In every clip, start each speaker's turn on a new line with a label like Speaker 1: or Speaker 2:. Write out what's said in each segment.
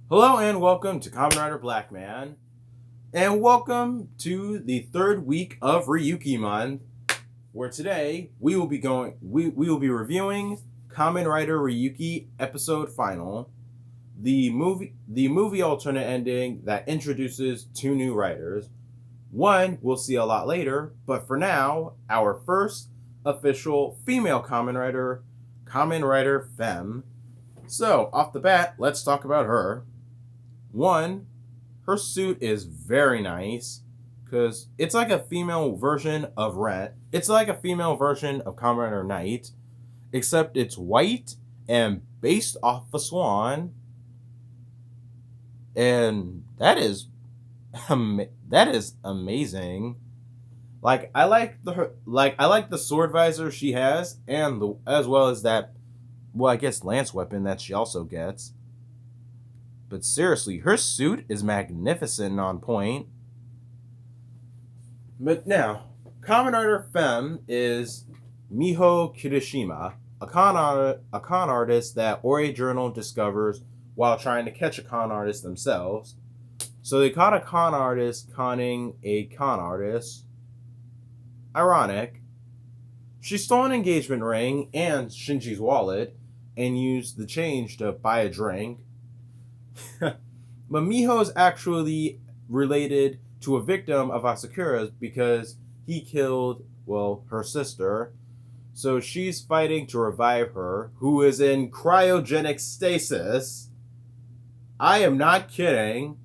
Speaker 1: Hello and welcome to KamenRider Blackman, and welcome to the third week of Ryuki month, where today we will be reviewing KamenRider Ryuki episode final, the movie alternate ending that introduces two new writers. One we'll see a lot later, but for now, our first official female KamenRider Femme. So off the bat, let's talk about her. One, her suit is very nice because it's like a female version of Rent. It's like a female version of Kamen Rider Knight, except it's white and based off a swan, and that is amazing. I like the sword visor she has, and the as well as that, well, I guess lance weapon that she also gets. But seriously, her suit is magnificent and on point. But now, Kamen Rider Femme is Miho Kirishima, a con artist that Ori Journal discovers while trying to catch a con artist themselves. So they caught a con artist conning a con artist. Ironic. She stole an engagement ring and Shinji's wallet and used the change to buy a drink. But Miho is actually related to a victim of Asakura's because he killed, well, her sister. So she's fighting to revive her, who is in cryogenic stasis. I am not kidding.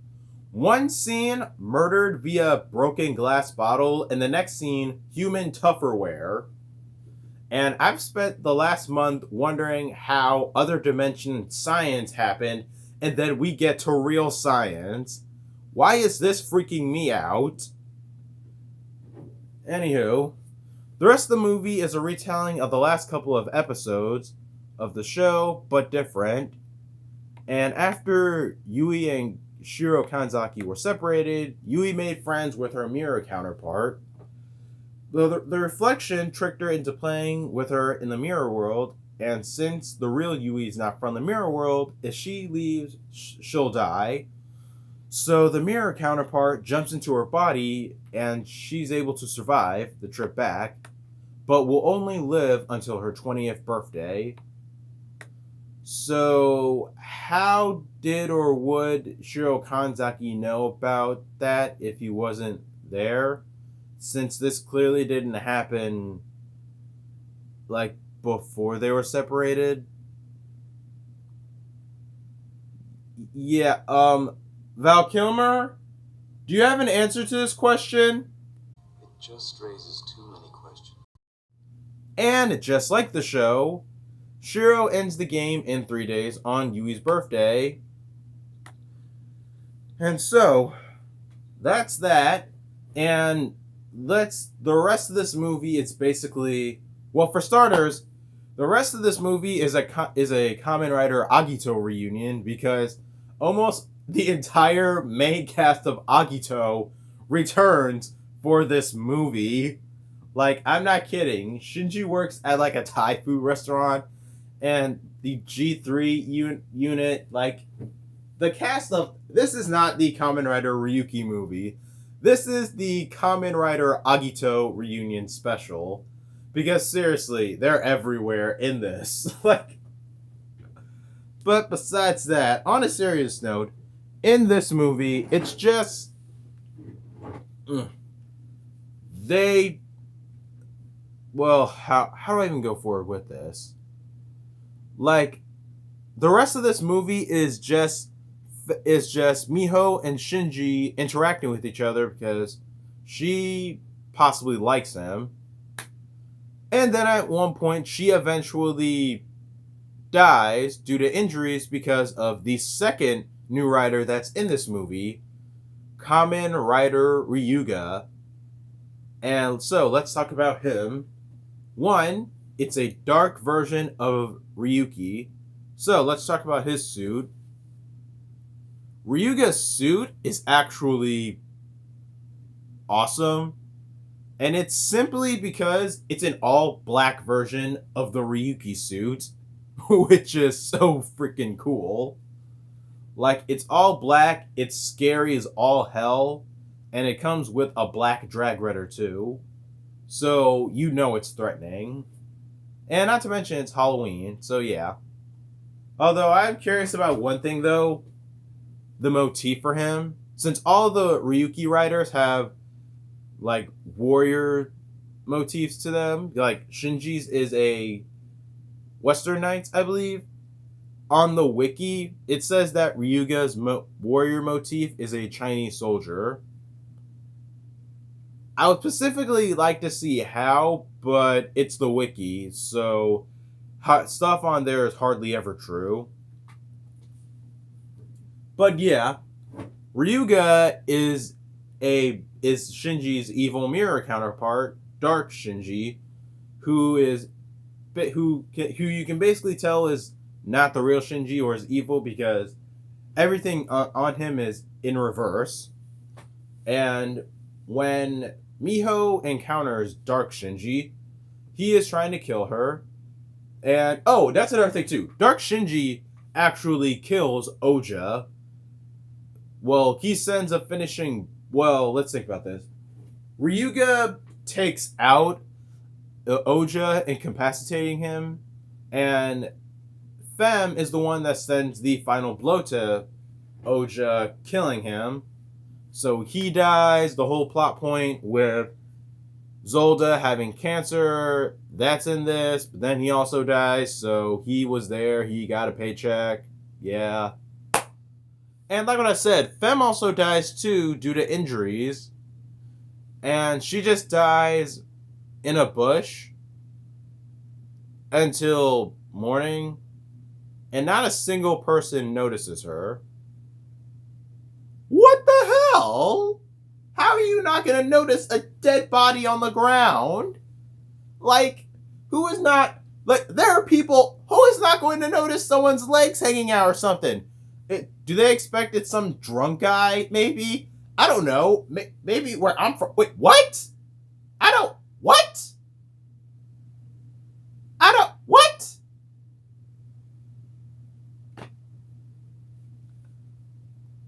Speaker 1: One scene, murdered via broken glass bottle, and the next scene, human Tupperware. And I've spent the last month wondering how other dimension science happened, and then we get to real science. Why is this freaking me out? Anywho, the rest of the movie is a retelling of the last couple of episodes of the show, but different. And after Yui and Shiro Kanzaki were separated, Yui made friends with her mirror counterpart. The reflection tricked her into playing with her in the mirror world, and since the real Yui is not from the mirror world, if she leaves, she'll die. So the mirror counterpart jumps into her body, and she's able to survive the trip back, but will only live until her 20th birthday. So how did or would Shiro Kanzaki know about that if he wasn't there? Since this clearly didn't happen, like, before they were separated. Yeah, Val Kilmer, do you have an answer to this question?
Speaker 2: It just raises too many questions.
Speaker 1: And just like the show, Shiro ends the game in 3 days on Yui's birthday. And so, that's that. And the rest of this movie, it's basically, well, for starters, the rest of this movie is a Kamen Rider Agito reunion because almost the entire main cast of Agito returns for this movie. Like, I'm not kidding. Shinji works at like a Thai food restaurant, and the G3 unit, like, the cast of this is not the Kamen Rider Ryuki movie. This is the Kamen Rider Agito reunion special. Because seriously, they're everywhere in this. Like, but besides that, on a serious note, in this movie, it's just they. Well, how do I even go forward with this? Like, the rest of this movie is just Miho and Shinji interacting with each other because she possibly likes him. And then at one point, she eventually dies due to injuries because of the second new rider that's in this movie, KamenRider Ryuga. And so let's talk about him. One, it's a dark version of Ryuki. So let's talk about his suit. Ryuga's suit is actually awesome. And it's simply because it's an all black version of the Ryuki suit, which is so freaking cool. Like, it's all black, it's scary as all hell, and it comes with a black drag rider too. So you know it's threatening. And not to mention it's Halloween, so yeah. Although I'm curious about one thing though, the motif for him. Since all the Ryuki riders have like warrior motifs to them, like Shinji's is a Western Knights, I believe. On the wiki, it says that Ryuga's warrior motif is a Chinese soldier. I would specifically like to see how, but it's the wiki, so stuff on there is hardly ever true. But yeah, Ryuga is Shinji's evil mirror counterpart, Dark Shinji, who you can basically tell is not the real Shinji or is evil because everything on him is in reverse. And when Miho encounters Dark Shinji, he is trying to kill her. And oh, that's another thing too. Dark Shinji actually kills Oja. Well, he sends a finishing. Well, let's think about this. Ryuga takes out Oja, incapacitating him, and Fem is the one that sends the final blow to Oja, killing him. So he dies. The whole plot point with Zolda having cancer, that's in this, but then he also dies, so he was there, he got a paycheck. Yeah. And like what I said, Fem also dies too due to injuries. And she just dies in a bush until morning. And not a single person notices her. What the hell? How are you not going to notice a dead body on the ground? Like, who is not... Like, there are people... Who is not going to notice someone's legs hanging out or something? Do they expect it's some drunk guy, maybe? I don't know. Maybe where I'm from... Wait, what? What? What?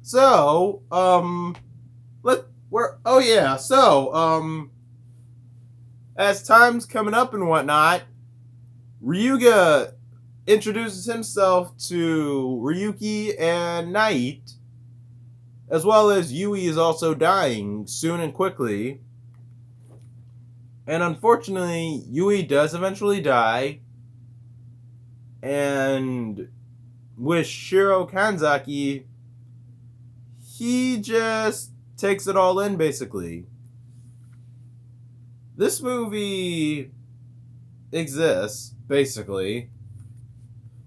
Speaker 1: So, as time's coming up and whatnot, Ryuga introduces himself to Ryuki and Night, as well as Yui is also dying soon and quickly. And unfortunately, Yui does eventually die, and with Shiro Kanzaki, he just takes it all in, basically. This movie exists, basically.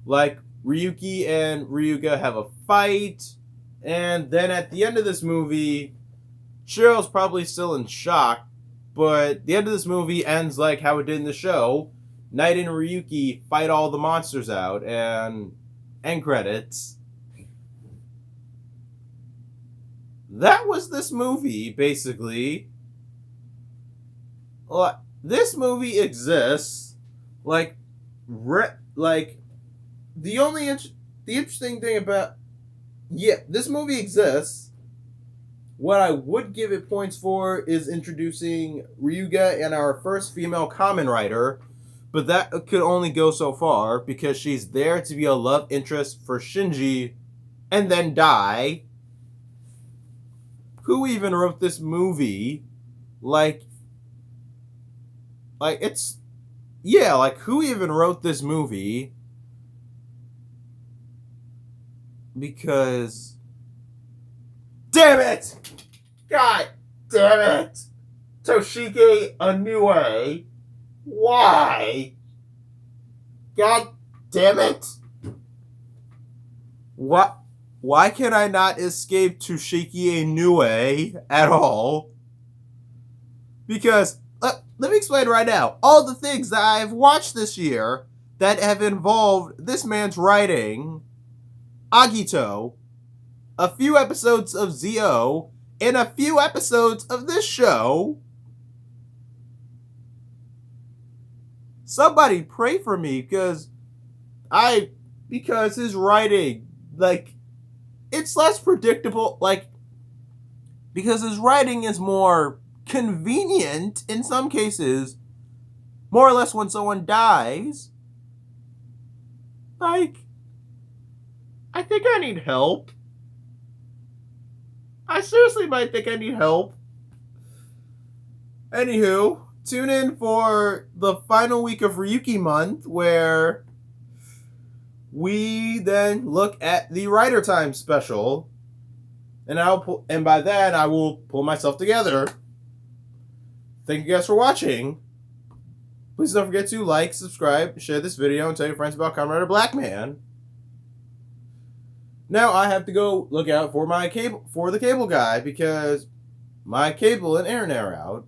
Speaker 1: Like, Ryuki and Ryuga have a fight, and then at the end of this movie, Shiro's probably still in shock, but the end of this movie ends like how it did in the show. Night and Ryuki fight all the monsters out, and end credits. That was this movie, basically. This movie exists. The interesting thing about... Yeah, this movie exists. What I would give it points for is introducing Ryuga and our first female KamenRider, but that could only go so far because she's there to be a love interest for Shinji and then die. Who even wrote this movie? Who even wrote this movie? Because... Damn it! God damn it! Toshige Inoue. Why? God damn it! What? Why can I not escape Toshige Inoue at all? Because, let me explain right now. All the things that I've watched this year that have involved this man's writing, Agito, a few episodes of ZO, and a few episodes of this show. Somebody pray for me because his writing, it's less predictable, like, because his writing is more convenient in some cases, more or less when someone dies. Like, I think I need help. I seriously might think I need help. Anywho, tune in for the final week of Ryuki month, where we then look at the Writer Time special, and by then I will pull myself together. Thank you guys for watching. Please don't forget to like, subscribe, share this video, and tell your friends about KamenRider Blackman. Now I have to go look out for the cable guy, because my cable and internet are out.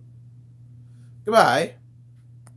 Speaker 1: Goodbye.